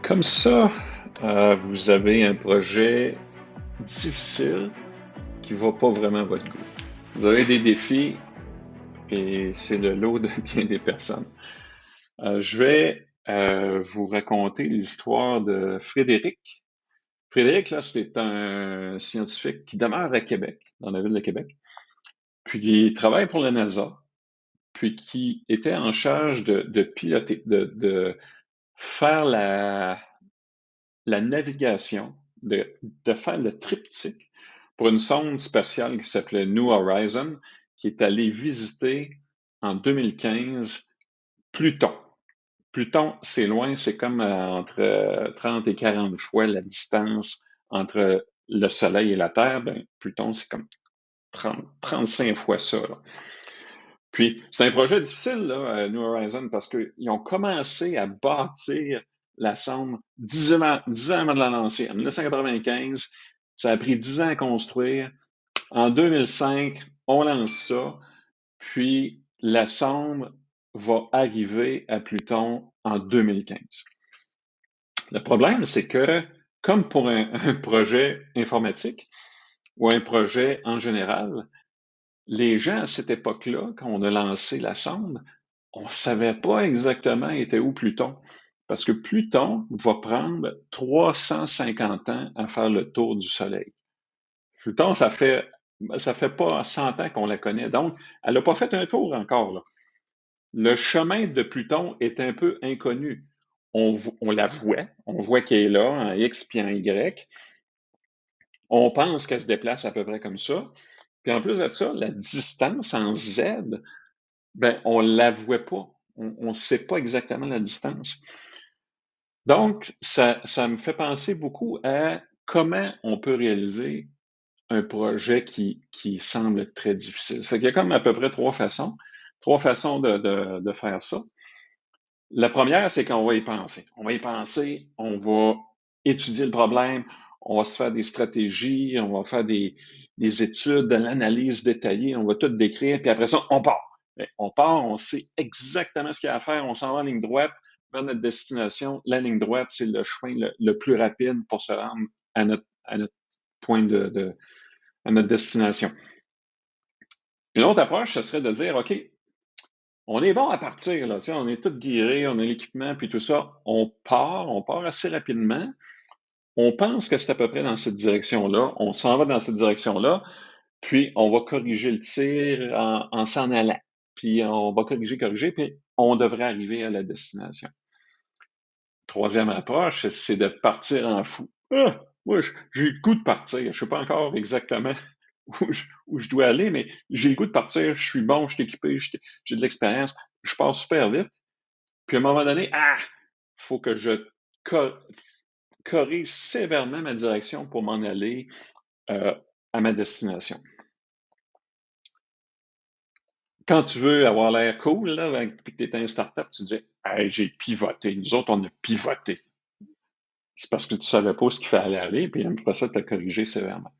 Comme ça, vous avez un projet difficile qui va pas vraiment à votre goût. Vous avez des défis et c'est le lot de bien des personnes. Je vais vous raconter l'histoire de Frédéric. Frédéric, là, c'est un scientifique qui demeure à Québec, dans la ville de Québec, puis qui travaille pour la NASA, puis qui était en charge de piloter, de faire la navigation, de faire le triptyque pour une sonde spatiale qui s'appelait New Horizon, qui est allée visiter en 2015 Pluton. Pluton, c'est loin, c'est comme entre 30 et 40 fois la distance entre le Soleil et la Terre. Ben, Pluton, c'est comme 30, 35 fois ça, là. Puis, c'est un projet difficile, là, New Horizon, parce qu'ils ont commencé à bâtir la sonde 10 ans avant de la lancer. En 1995, ça a pris 10 ans à construire. En 2005, on lance ça, puis la sonde va arriver à Pluton en 2015. Le problème, c'est que, comme pour un projet informatique ou un projet en général, les gens à cette époque-là, quand on a lancé la sonde, on ne savait pas exactement était où Pluton. Parce que Pluton va prendre 350 ans à faire le tour du Soleil. Pluton, ça fait pas 100 ans qu'on la connaît. Donc, elle n'a pas fait un tour encore, là. Le chemin de Pluton est un peu inconnu. On la voit, on voit qu'elle est là en X puis en Y. On pense qu'elle se déplace à peu près comme ça. Puis en plus de ça, la distance en Z, ben, on ne la voit pas. On ne sait pas exactement la distance. Donc, ça me fait penser beaucoup à comment on peut réaliser un projet qui semble très difficile. Fait qu'il y a comme à peu près trois façons de faire ça. La première, c'est qu'on va y penser. On va y penser, on va étudier le problème, on va se faire des stratégies, on va faire des études, de l'analyse détaillée, on va tout décrire, puis après ça, on part. On part, on sait exactement ce qu'il y a à faire, on s'en va en ligne droite vers notre destination. La ligne droite, c'est le chemin le plus rapide pour se rendre à notre point à notre destination. Une autre approche, ce serait de dire, OK, on est bon à partir, là, tu sais, on est tous guéris, on a l'équipement, puis tout ça. On part assez rapidement. On pense que c'est à peu près dans cette direction-là. On s'en va dans cette direction-là, puis on va corriger le tir en s'en allant. Puis on va corriger, puis on devrait arriver à la destination. Troisième approche, c'est de partir en fou. Ah, moi, j'ai le goût de partir. Je ne sais pas encore exactement où je dois aller, mais j'ai le goût de partir. Je suis bon, je suis équipé, j'ai de l'expérience. Je pars super vite. Puis à un moment donné, il faut que je corrige sévèrement ma direction pour m'en aller euh, à ma destination. Quand tu veux avoir l'air cool, là, puis que tu es un startup, tu dis hey, j'ai pivoté. Nous autres, on a pivoté. C'est parce que tu ne savais pas où ce qu'il fallait aller, puis après ça, tu as corrigé sévèrement.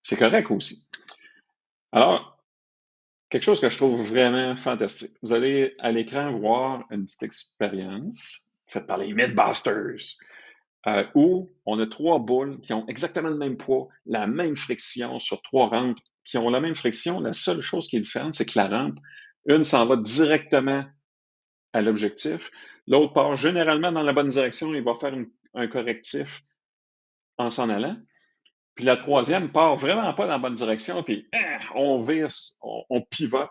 C'est correct aussi. Alors, quelque chose que je trouve vraiment fantastique. Vous allez à l'écran voir une petite expérience faite par les Mythbusters. Où on a trois boules qui ont exactement le même poids, la même friction sur trois rampes qui ont la même friction. La seule chose qui est différente, c'est que la rampe, une s'en va directement à l'objectif, l'autre part généralement dans la bonne direction, il va faire un correctif en s'en allant. Puis la troisième part vraiment pas dans la bonne direction, puis on vire, on pivote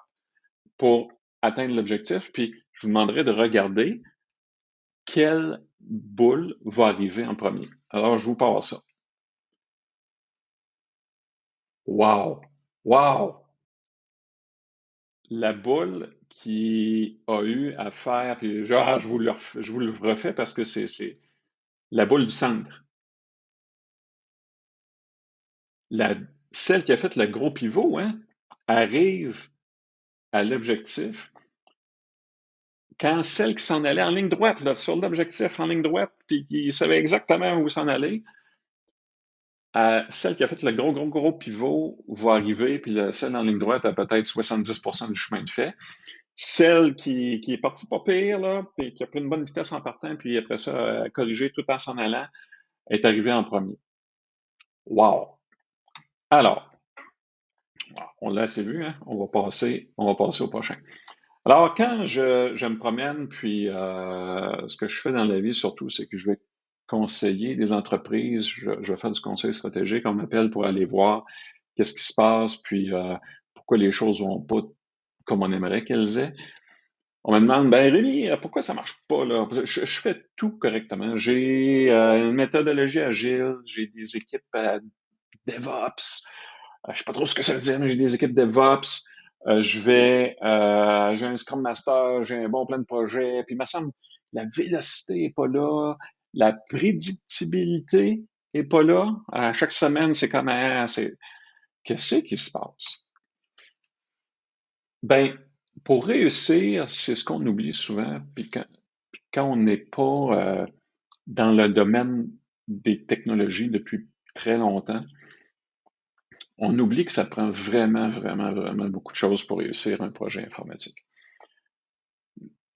pour atteindre l'objectif. Puis je vous demanderai de regarder quelle boule va arriver en premier. Alors, je vous passe ça. Wow! Wow! La boule qui a eu à faire, puis je vous le refais parce que c'est la boule du centre. La, celle qui a fait le gros pivot, hein, arrive à l'objectif quand celle qui s'en allait en ligne droite, là, sur l'objectif en ligne droite, puis qui savait exactement où s'en aller, celle qui a fait le gros, gros, gros pivot va arriver, puis celle en ligne droite a peut-être 70% du chemin de fait. celle qui est partie pas pire, là, puis qui a pris une bonne vitesse en partant, puis après ça, corrigé tout en s'en allant, est arrivée en premier. Wow! Alors, on l'a assez vu, hein? On va passer au prochain. Alors, quand je me promène, puis ce que je fais dans la vie surtout, c'est que je vais conseiller des entreprises, je vais faire du conseil stratégique, on m'appelle pour aller voir qu'est-ce qui se passe, puis pourquoi les choses vont pas comme on aimerait qu'elles aient. On me demande, ben Rémi, pourquoi ça marche pas là? Je fais tout correctement. J'ai une méthodologie agile, j'ai des équipes DevOps. Je sais pas trop ce que ça veut dire, mais j'ai des équipes DevOps. J'ai un Scrum Master, j'ai un bon plan de projet. Puis il me semble, la vélocité est pas là, la prédictibilité est pas là. À chaque semaine, c'est comme, qu'est-ce qui se passe? Ben, pour réussir, c'est ce qu'on oublie souvent. Puis quand on n'est pas dans le domaine des technologies depuis très longtemps, on oublie que ça prend vraiment, vraiment, vraiment beaucoup de choses pour réussir un projet informatique.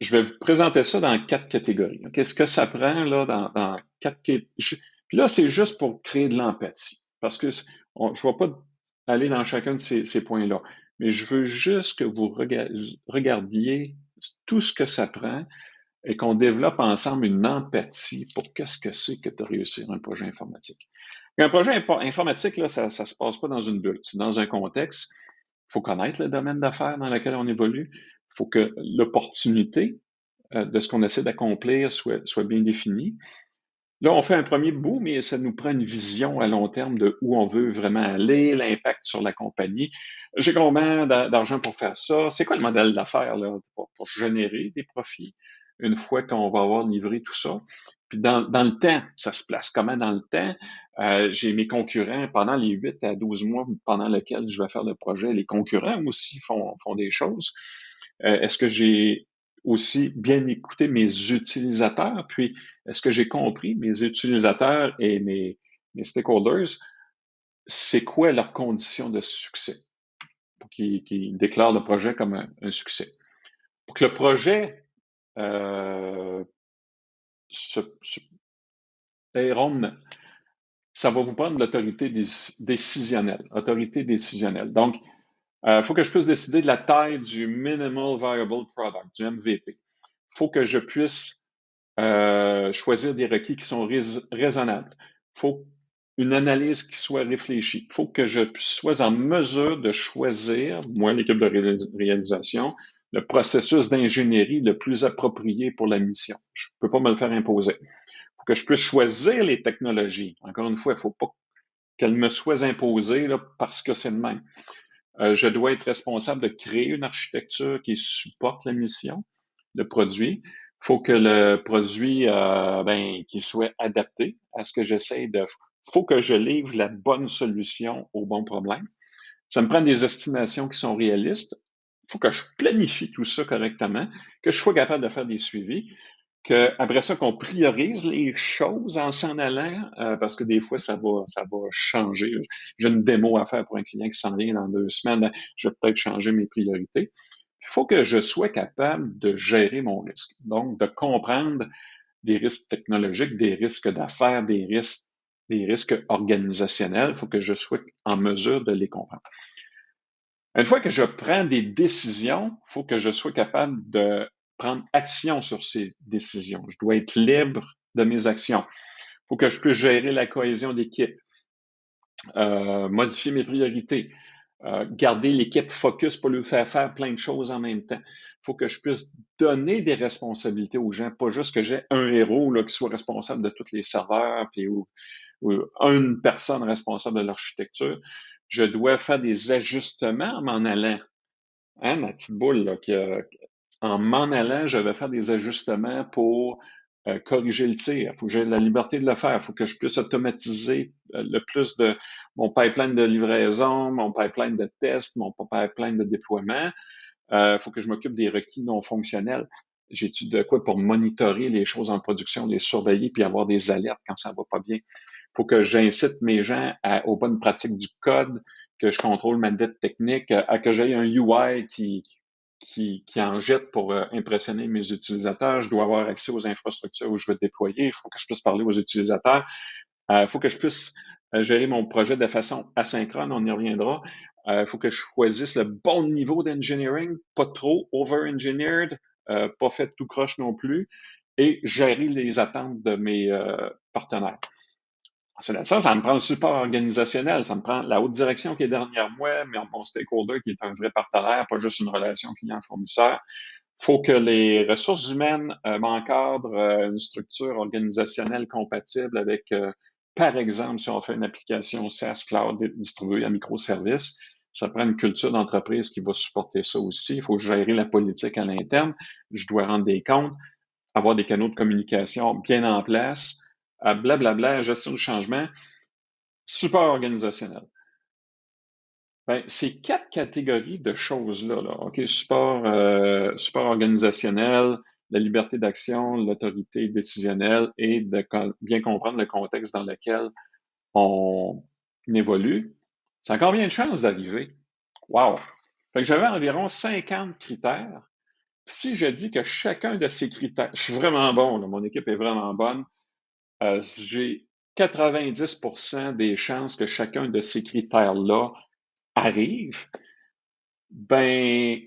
Je vais vous présenter ça dans 4 catégories. Qu'est-ce que ça prend là dans 4 catégories? Puis là, c'est juste pour créer de l'empathie. Parce que je ne vais pas aller dans chacun de ces points-là. Mais je veux juste que vous regardiez tout ce que ça prend et qu'on développe ensemble une empathie pour qu'est-ce que c'est que de réussir un projet informatique. Un projet informatique, là, ça se passe pas dans une bulle. C'est dans un contexte. Il faut connaître le domaine d'affaires dans lequel on évolue. Il faut que l'opportunité de ce qu'on essaie d'accomplir soit bien définie. Là, on fait un premier bout, mais ça nous prend une vision à long terme de où on veut vraiment aller, l'impact sur la compagnie. J'ai combien d'argent pour faire ça? C'est quoi le modèle d'affaires là, pour générer des profits une fois qu'on va avoir livré tout ça? Puis dans le temps, ça se place comment dans le temps? J'ai mes concurrents pendant les 8 à 12 mois pendant lesquels je vais faire le projet. Les concurrents aussi font des choses. Est-ce que j'ai aussi bien écouté mes utilisateurs? Puis, est-ce que j'ai compris mes utilisateurs et mes stakeholders, c'est quoi leurs conditions de succès pour qu'ils déclarent le projet comme un succès? Pour que le projet euh, se rond, ça va vous prendre l'autorité décisionnelle. Autorité décisionnelle. Donc, il faut que je puisse décider de la taille du Minimal Viable Product, du MVP. Il faut que je puisse choisir des requis qui sont raisonnables. Il faut une analyse qui soit réfléchie. Il faut que je sois en mesure de choisir, moi, l'équipe de réalisation, le processus d'ingénierie le plus approprié pour la mission. Je ne peux pas me le faire imposer. Il faut que je puisse choisir les technologies. Encore une fois, il ne faut pas qu'elles me soient imposées là, parce que c'est le même. Je dois être responsable de créer une architecture qui supporte la mission, le produit. Il faut que le produit qu'il soit adapté à ce que j'essaie de. Il faut que je livre la bonne solution au bon problème. Ça me prend des estimations qui sont réalistes. Il faut que je planifie tout ça correctement, que je sois capable de faire des suivis, que après ça qu'on priorise les choses en s'en allant, parce que des fois ça va changer. J'ai une démo à faire pour un client qui s'en vient dans 2 semaines, ben, je vais peut-être changer mes priorités. Il faut que je sois capable de gérer mon risque, donc de comprendre des risques technologiques, des risques d'affaires, des risques organisationnels. Il faut que je sois en mesure de les comprendre. Une fois que je prends des décisions, il faut que je sois capable de prendre action sur ces décisions. Je dois être libre de mes actions. Il faut que je puisse gérer la cohésion d'équipe, modifier mes priorités, garder l'équipe focus pour lui faire plein de choses en même temps. Il faut que je puisse donner des responsabilités aux gens, pas juste que j'ai un héros là, qui soit responsable de tous les serveurs, puis ou une personne responsable de l'architecture. Je dois faire des ajustements en m'en allant. Hein, ma petite boule, là, en m'en allant, je vais faire des ajustements pour corriger le tir. Il faut que j'ai la liberté de le faire. Il faut que je puisse automatiser le plus de mon pipeline de livraison, mon pipeline de test, mon pipeline de déploiement. Il faut que je m'occupe des requis non fonctionnels. J'ai-tu de quoi pour monitorer les choses en production, les surveiller, puis avoir des alertes quand ça va pas bien. Il faut que j'incite mes gens aux bonnes pratiques du code, que je contrôle ma dette technique, à que j'aie un UI qui qui en jette pour impressionner mes utilisateurs. Je dois avoir accès aux infrastructures où je veux déployer. Il faut que je puisse parler aux utilisateurs. Il faut que je puisse gérer mon projet de façon asynchrone, on y reviendra. Il faut que je choisisse le bon niveau d'engineering, pas trop over-engineered, pas fait tout croche non plus, et gérer les attentes de mes partenaires. Ça me prend le support organisationnel, ça me prend la haute direction qui est derrière moi, mais mon stakeholder qui est un vrai partenaire, pas juste une relation client-fournisseur. Il faut que les ressources humaines m'encadrent une structure organisationnelle compatible avec, par exemple, si on fait une application SaaS Cloud distribuée à microservices, ça prend une culture d'entreprise qui va supporter ça aussi. Il faut gérer la politique à l'interne. Je dois rendre des comptes, avoir des canaux de communication bien en place, blablabla, gestion du changement, support organisationnel. Ben, ces quatre catégories de choses-là, là, OK, support organisationnel, la liberté d'action, l'autorité décisionnelle et de bien comprendre le contexte dans lequel on évolue, ça a combien de chances d'arriver? Wow! Fait que j'avais environ 50 critères. Si je dis que chacun de ces critères, je suis vraiment bon, là, mon équipe est vraiment bonne, j'ai 90% des chances que chacun de ces critères-là arrive, ben,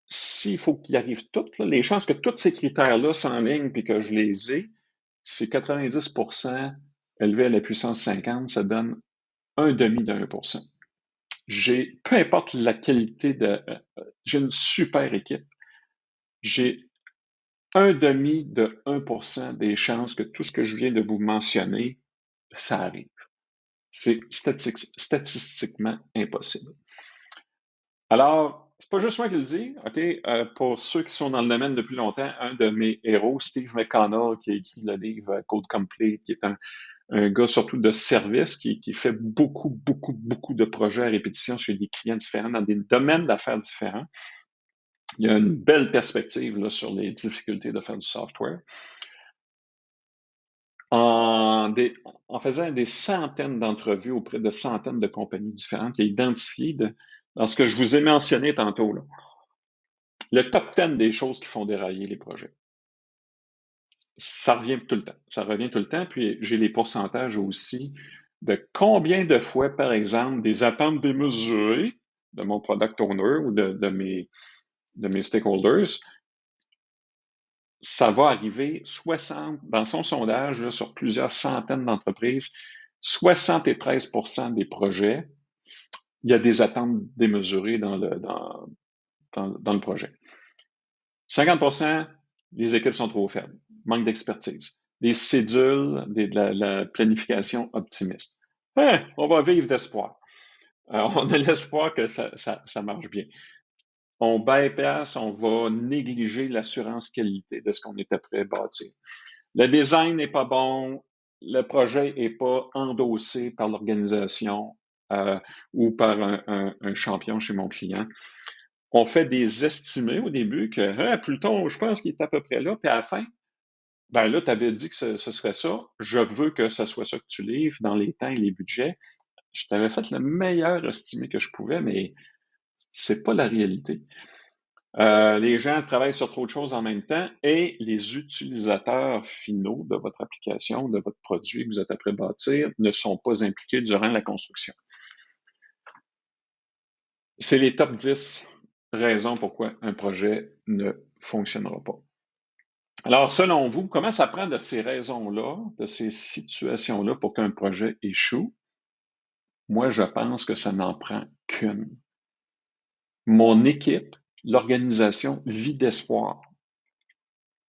s'il faut qu'il arrive tout, là, les chances que tous ces critères-là s'enlignent puis que je les ai, c'est 90% élevé à la puissance 50, ça donne un demi de 1%. Peu importe la qualité j'ai une super équipe. J'ai un demi de 1% des chances que tout ce que je viens de vous mentionner, ça arrive. C'est statistiquement impossible. Alors, c'est pas juste moi qui le dis, OK? Pour ceux qui sont dans le domaine depuis longtemps, un de mes héros, Steve McConnell, qui a écrit le livre Code Complete, qui est un gars surtout de service, qui fait beaucoup de projets à répétition chez des clients différents, dans des domaines d'affaires différents. Il y a une belle perspective là, sur les difficultés de faire du software. En faisant des centaines d'entrevues auprès de centaines de compagnies différentes, il a identifié dans ce que je vous ai mentionné tantôt, là, le top 10 des choses qui font dérailler les projets. Ça revient tout le temps. Ça revient tout le temps. Puis j'ai les pourcentages aussi de combien de fois, par exemple, des attentes démesurées de mon product owner ou de mes stakeholders, ça va arriver 60, dans son sondage, là, sur plusieurs centaines d'entreprises, 73% des projets, il y a des attentes démesurées dans le projet. 50%, les équipes sont trop faibles, manque d'expertise. Les cédules, de la planification optimiste. Hein, on va vivre d'espoir. On a l'espoir que ça marche bien. On bypass, on va négliger l'assurance qualité de ce qu'on est après bâtir. Le design n'est pas bon, le projet n'est pas endossé par l'organisation ou par un champion chez mon client. On fait des estimés au début que Pluton, je pense qu'il est à peu près là, puis à la fin, ben là, tu avais dit que ce serait ça. Je veux que ce soit ça que tu livres dans les temps et les budgets. Je t'avais fait le meilleur estimé que je pouvais, mais c'est pas la réalité. Les gens travaillent sur trop de choses en même temps et les utilisateurs finaux de votre application, de votre produit que vous êtes après bâtir, ne sont pas impliqués durant la construction. C'est les top 10 raisons pourquoi un projet ne fonctionnera pas. Alors, selon vous, comment ça prend de ces raisons-là, de ces situations-là pour qu'un projet échoue? Moi, je pense que ça n'en prend qu'une. Mon équipe, l'organisation vit d'espoir.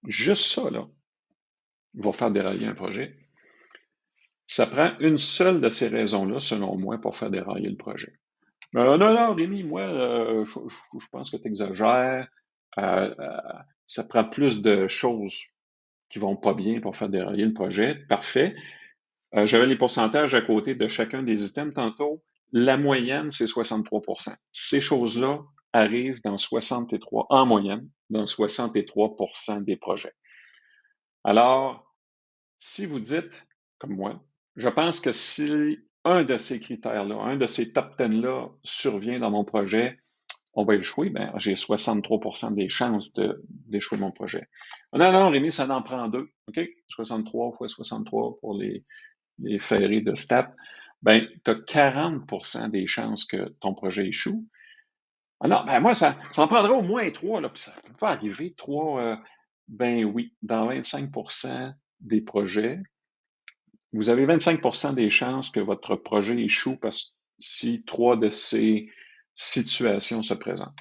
Juste ça, là, va faire dérailler un projet. Ça prend une seule de ces raisons-là, selon moi, pour faire dérailler le projet. Non, Rémi, moi, je pense que tu exagères. Ça prend plus de choses qui vont pas bien pour faire dérailler le projet. Parfait. J'avais les pourcentages à côté de chacun des items tantôt. La moyenne, c'est 63%. Ces choses-là arrivent en moyenne, dans 63% des projets. Alors, si vous dites, comme moi, je pense que si un de ces critères-là, un de ces top 10-là survient dans mon projet, on va échouer, ben, j'ai 63% des chances d'échouer mon projet. Non, non, Rémi, ça en prend deux. OK? 63 fois 63 pour les ferrés de stats. Ben, tu as 40% des chances que ton projet échoue. Ah non, ben moi, ça en prendrait au moins trois, là, puis ça peut pas arriver. Trois, ben oui, dans 25% des projets, vous avez 25% des chances que votre projet échoue parce que si trois de ces situations se présentent.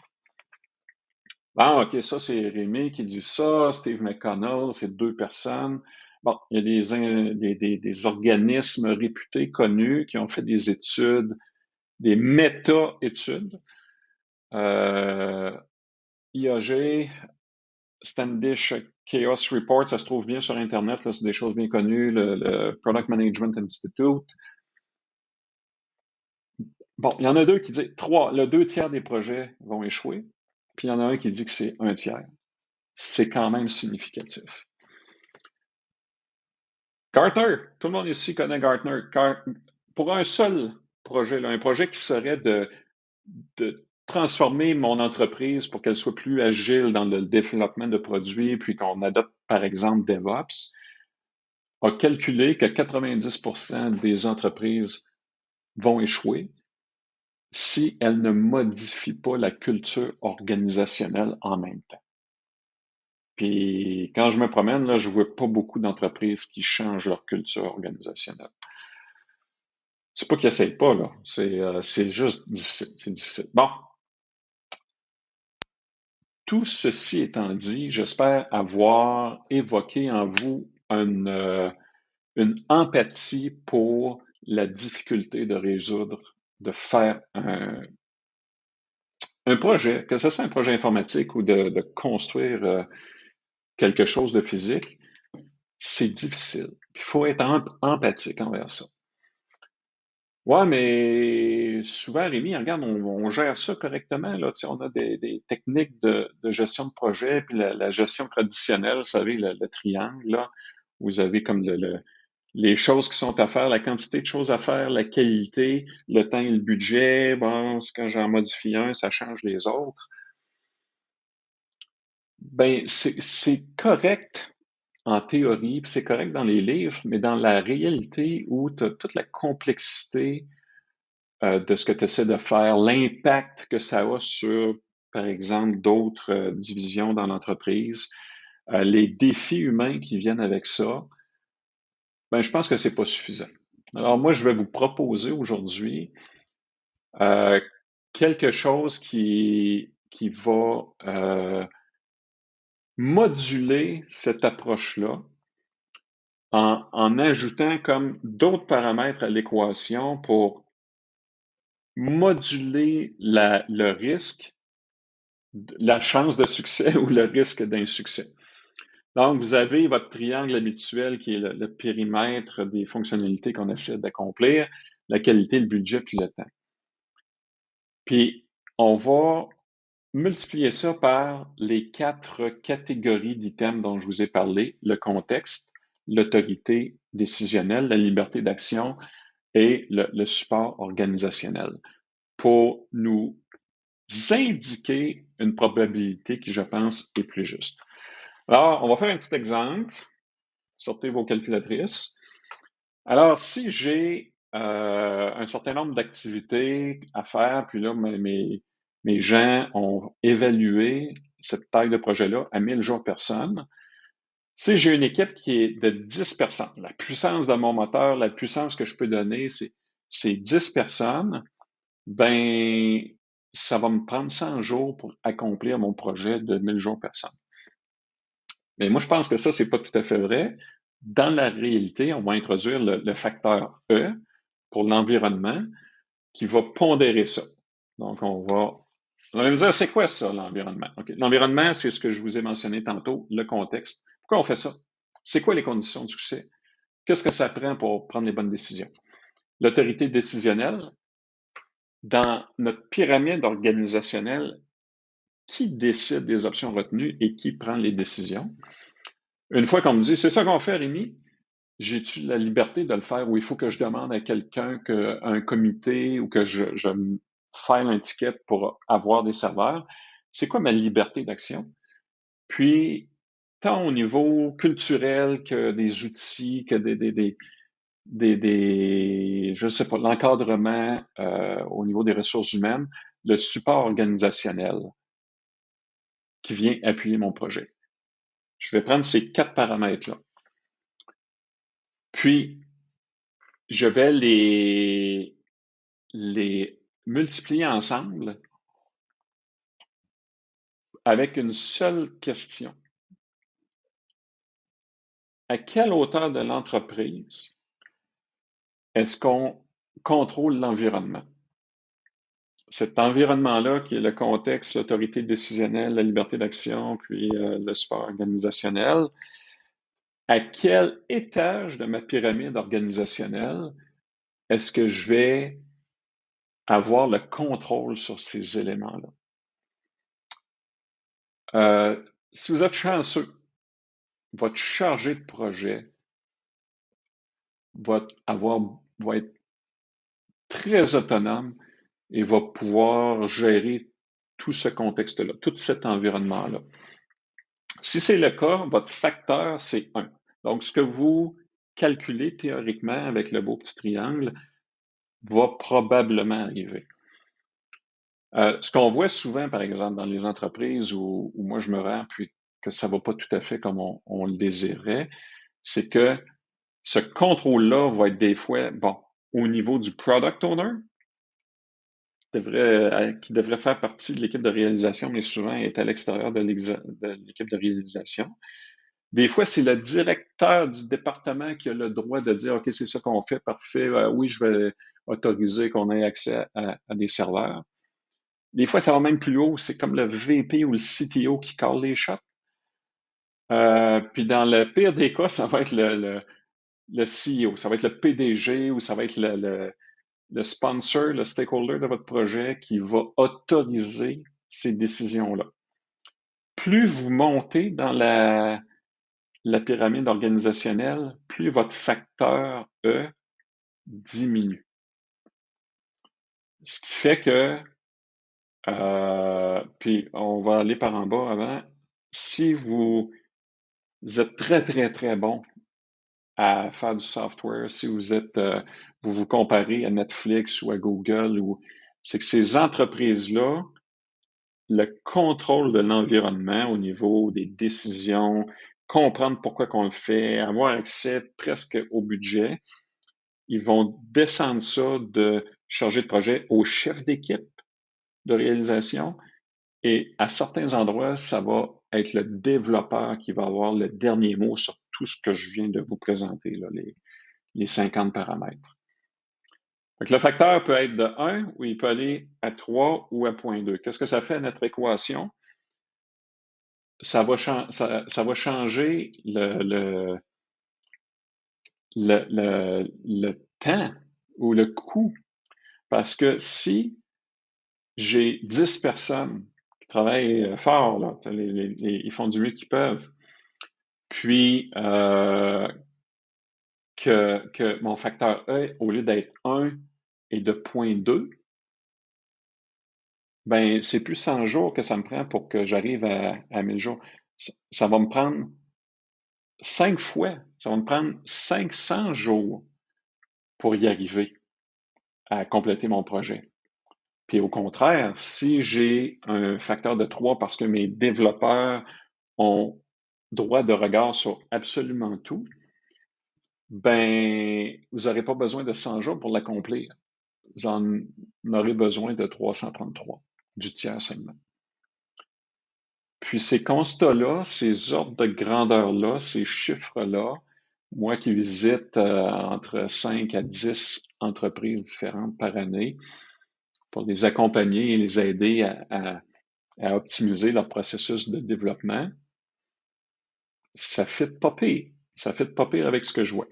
Bon, OK, ça, c'est Rémi qui dit ça, Steve McConnell, c'est deux personnes. Bon, il y a des organismes réputés, connus, qui ont fait des études, des méta-études. IAG, Standish Chaos Report, ça se trouve bien sur Internet, là, c'est des choses bien connues, le Product Management Institute. Bon, il y en a deux qui disent, le 2 tiers des projets vont échouer, puis il y en a un qui dit que c'est 1 tiers. C'est quand même significatif. Gartner, tout le monde ici connaît Gartner. Pour un seul projet, là, un projet qui serait de transformer mon entreprise pour qu'elle soit plus agile dans le développement de produits, puis qu'on adopte, par exemple, DevOps, a calculé que 90% des entreprises vont échouer si elles ne modifient pas la culture organisationnelle en même temps. Puis quand je me promène, là, je vois pas beaucoup d'entreprises qui changent leur culture organisationnelle. C'est pas qu'ils n'essayent pas, là. C'est juste difficile. C'est difficile. Bon. Tout ceci étant dit, j'espère avoir évoqué en vous une empathie pour la difficulté de résoudre, de faire un projet, que ce soit un projet informatique ou de construire quelque chose de physique. C'est difficile. Il faut être empathique envers ça. Ouais, mais souvent, Rémi, regarde, on gère ça correctement. Là. Tu sais, on a des techniques de gestion de projet, puis la gestion traditionnelle, vous savez, le triangle, là. Vous avez comme les choses qui sont à faire, la quantité de choses à faire, la qualité, le temps et le budget. Bon, quand j'en modifie un, ça change les autres. Ben, c'est correct en théorie, puis c'est correct dans les livres, mais dans la réalité où tu as toute la complexité de ce que tu essaies de faire, l'impact que ça a sur, par exemple, d'autres divisions dans l'entreprise, les défis humains qui viennent avec ça, ben, je pense que c'est pas suffisant. Alors moi, je vais vous proposer aujourd'hui euh, quelque chose qui va moduler cette approche-là en ajoutant comme d'autres paramètres à l'équation pour moduler le risque, la chance de succès ou le risque d'insuccès. Donc, vous avez votre triangle habituel qui est le périmètre des fonctionnalités qu'on essaie d'accomplir, la qualité, le budget, puis le temps. Puis, on va multiplier ça par les 4 catégories d'items dont je vous ai parlé, le contexte, l'autorité décisionnelle, la liberté d'action et le support organisationnel, pour nous indiquer une probabilité qui, je pense, est plus juste. Alors, on va faire un petit exemple. Sortez vos calculatrices. Alors, si j'ai un certain nombre d'activités à faire, puis là, mes gens ont évalué cette taille de projet-là à 1000 jours personne, si j'ai une équipe qui est de 10 personnes, la puissance de mon moteur, la puissance que je peux donner, c'est 10 personnes, ben, ça va me prendre 100 jours pour accomplir mon projet de 1000 jours personne. Mais moi, je pense que ça, c'est pas tout à fait vrai. Dans la réalité, on va introduire le facteur E pour l'environnement qui va pondérer ça. Donc, on va me dire, c'est quoi ça, l'environnement? Okay. L'environnement, c'est ce que je vous ai mentionné tantôt, le contexte. Pourquoi on fait ça? C'est quoi les conditions de succès? Qu'est-ce que ça prend pour prendre les bonnes décisions? L'autorité décisionnelle, dans notre pyramide organisationnelle, qui décide des options retenues et qui prend les décisions? Une fois qu'on me dit, c'est ça qu'on fait, Rémi, j'ai-tu la liberté de le faire ou il faut que je demande à quelqu'un, un comité ou que je faire un ticket pour avoir des serveurs? C'est quoi ma liberté d'action? Puis, tant au niveau culturel que des outils, que je sais pas, l'encadrement au niveau des ressources humaines, le support organisationnel qui vient appuyer mon projet. Je vais prendre ces 4 paramètres-là. Puis, je vais les multiplier ensemble avec une seule question. À quelle hauteur de l'entreprise est-ce qu'on contrôle l'environnement? Cet environnement-là, qui est le contexte, l'autorité décisionnelle, la liberté d'action, puis le support organisationnel, à quel étage de ma pyramide organisationnelle est-ce que je vais avoir le contrôle sur ces éléments-là? Si vous êtes chanceux, votre chargé de projet va être très autonome et va pouvoir gérer tout ce contexte-là, tout cet environnement-là. Si c'est le cas, votre facteur, c'est 1. Donc, ce que vous calculez théoriquement avec le beau petit triangle va probablement arriver. Ce qu'on voit souvent, par exemple, dans les entreprises où moi je me rends, puis que ça ne va pas tout à fait comme on le désirait, c'est que ce contrôle-là va être des fois, bon, au niveau du product owner, qui devrait faire partie de l'équipe de réalisation, mais souvent est à l'extérieur de l'équipe de réalisation. Des fois, c'est le directeur du département qui a le droit de dire, OK, c'est ça qu'on fait, parfait, oui, je vais autoriser qu'on ait accès à des serveurs. Des fois, ça va même plus haut, c'est comme le VP ou le CTO qui call les shots. Puis dans le pire des cas, ça va être le CEO, ça va être le PDG ou ça va être le sponsor, le stakeholder de votre projet qui va autoriser ces décisions-là. Plus vous montez dans la pyramide organisationnelle, plus votre facteur E diminue. Ce qui fait que, puis on va aller par en bas avant, si vous êtes très, très, très bon à faire du software, si vous vous comparez à Netflix ou à Google, c'est que ces entreprises-là, le contrôle de l'environnement au niveau des décisions, comprendre pourquoi qu'on le fait, avoir accès presque au budget, ils vont descendre ça de chargé de projet au chef d'équipe de réalisation et à certains endroits, ça va être le développeur qui va avoir le dernier mot sur tout ce que je viens de vous présenter, là, les 50 paramètres. Donc, le facteur peut être de 1 ou il peut aller à 3 ou à 0.2. Qu'est-ce que ça fait à notre équation? Ça va changer le temps ou le coût. Parce que si j'ai 10 personnes qui travaillent fort, là, ils font du mieux qu'ils peuvent, puis que mon facteur E, au lieu d'être 1, est de 0.2, ben c'est plus 100 jours que ça me prend pour que j'arrive à 1000 jours. Ça va me prendre 5 fois, ça va me prendre 500 jours pour y arriver à compléter mon projet. Puis au contraire, si j'ai un facteur de 3 parce que mes développeurs ont droit de regard sur absolument tout, ben, vous n'aurez pas besoin de 100 jours pour l'accomplir. Vous en aurez besoin de 333, du tiers seulement. Puis ces constats-là, ces ordres de grandeur-là, ces chiffres-là, moi qui visite entre 5 à 10 entreprises différentes par année pour les accompagner et les aider à optimiser leur processus de développement, ça fit pas pire. Ça fit pas pire avec ce que je vois.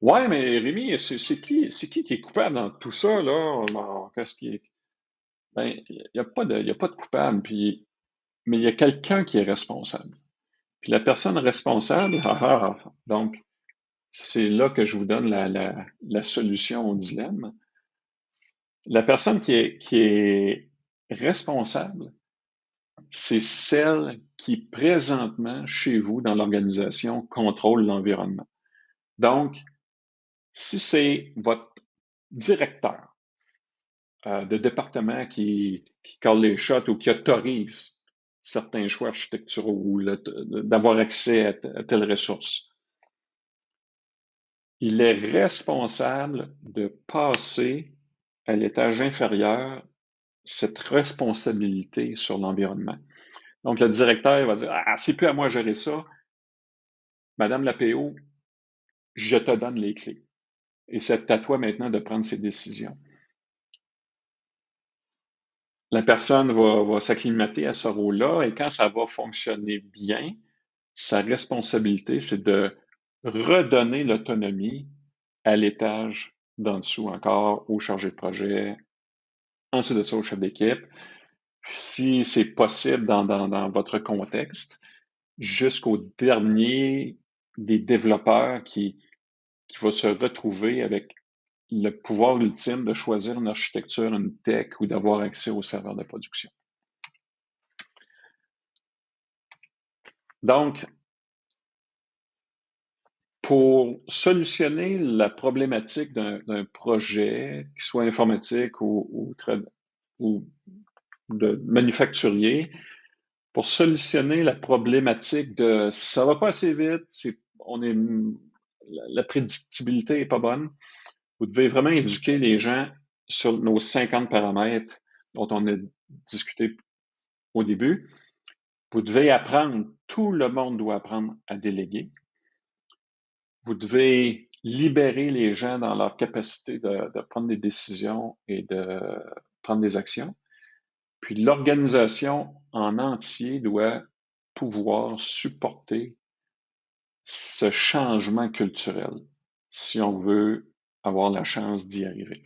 Ouais, mais Rémi, c'est qui est coupable dans tout ça, là? Bon, qu'est-ce qui est. Ben, il n'y a pas de coupable, puis, mais il y a quelqu'un qui est responsable. Puis la personne responsable, donc, c'est là que je vous donne la solution au dilemme. La personne qui est responsable, c'est celle qui, présentement, chez vous, dans l'organisation, contrôle l'environnement. Donc, si c'est votre directeur de département qui colle les shots ou qui autorise certains choix architecturaux ou d'avoir accès à telle ressource, il est responsable de passer à l'étage inférieur cette responsabilité sur l'environnement. Donc, le directeur va dire, ah, c'est plus à moi de gérer ça. Madame la PO, je te donne les clés. Et c'est à toi maintenant de prendre ces décisions. La personne va s'acclimater à ce rôle-là et quand ça va fonctionner bien, sa responsabilité, c'est de redonner l'autonomie à l'étage d'en dessous encore, au chargé de projet, ensuite de ça au chef d'équipe. Si c'est possible dans votre contexte, jusqu'au dernier des développeurs qui va se retrouver avec le pouvoir ultime de choisir une architecture, une tech ou d'avoir accès au serveur de production. Donc, pour solutionner la problématique d'un projet, qu'il soit informatique ou de manufacturier, pour solutionner la problématique de ça va pas assez vite, la prédictibilité est pas bonne, vous devez vraiment éduquer les gens sur nos 50 paramètres dont on a discuté au début. Vous devez apprendre, tout le monde doit apprendre à déléguer. Vous devez libérer les gens dans leur capacité de prendre des décisions et de prendre des actions. Puis l'organisation en entier doit pouvoir supporter ce changement culturel si on veut avoir la chance d'y arriver.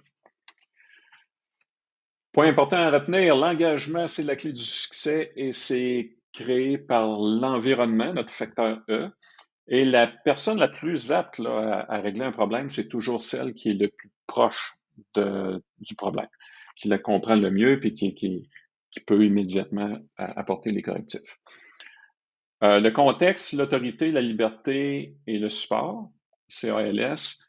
Point important à retenir, l'engagement, c'est la clé du succès et c'est créé par l'environnement, notre facteur E. Et la personne la plus apte là, à régler un problème, c'est toujours celle qui est le plus proche du problème, qui le comprend le mieux et qui peut immédiatement apporter les correctifs. Le contexte, l'autorité, la liberté et le support, CALS,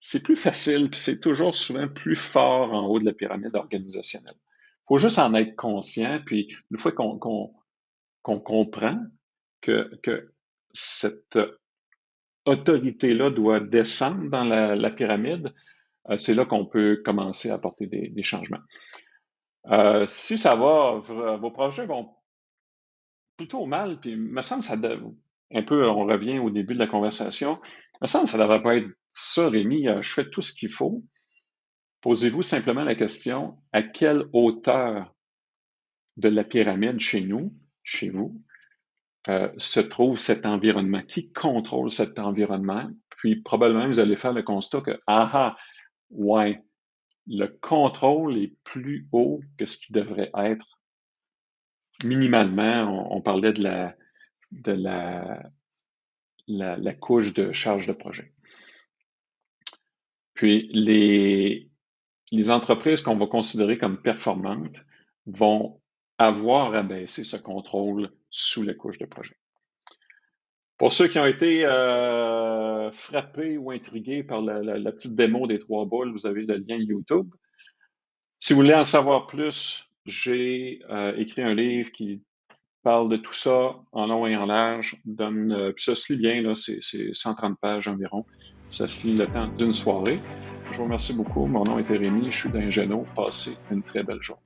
c'est plus facile, puis c'est toujours souvent plus fort en haut de la pyramide organisationnelle. Il faut juste en être conscient, puis une fois qu'on comprend que cette autorité-là doit descendre dans la pyramide, c'est là qu'on peut commencer à apporter des changements. Si ça va, vos projets vont plutôt mal, puis il me semble que un peu, on revient au début de la conversation, il me semble que ça ne devrait pas être ça, Rémi, je fais tout ce qu'il faut. Posez-vous simplement la question, à quelle hauteur de la pyramide chez nous, chez vous, se trouve cet environnement? Qui contrôle cet environnement? Puis probablement, vous allez faire le constat que, ouais, le contrôle est plus haut que ce qui devrait être. Minimalement, on parlait de la couche de charge de projet. Puis les entreprises qu'on va considérer comme performantes vont avoir à baisser ce contrôle sous la couche de projet. Pour ceux qui ont été frappés ou intrigués par la petite démo des 3 boules, vous avez le lien YouTube. Si vous voulez en savoir plus, j'ai écrit un livre qui parle de tout ça en long et en large. Puis ça se lit bien, là, c'est 130 pages environ. Ça se lit le temps d'une soirée. Je vous remercie beaucoup. Mon nom est Rémi, je suis d'Ingeno. Passez une très belle journée.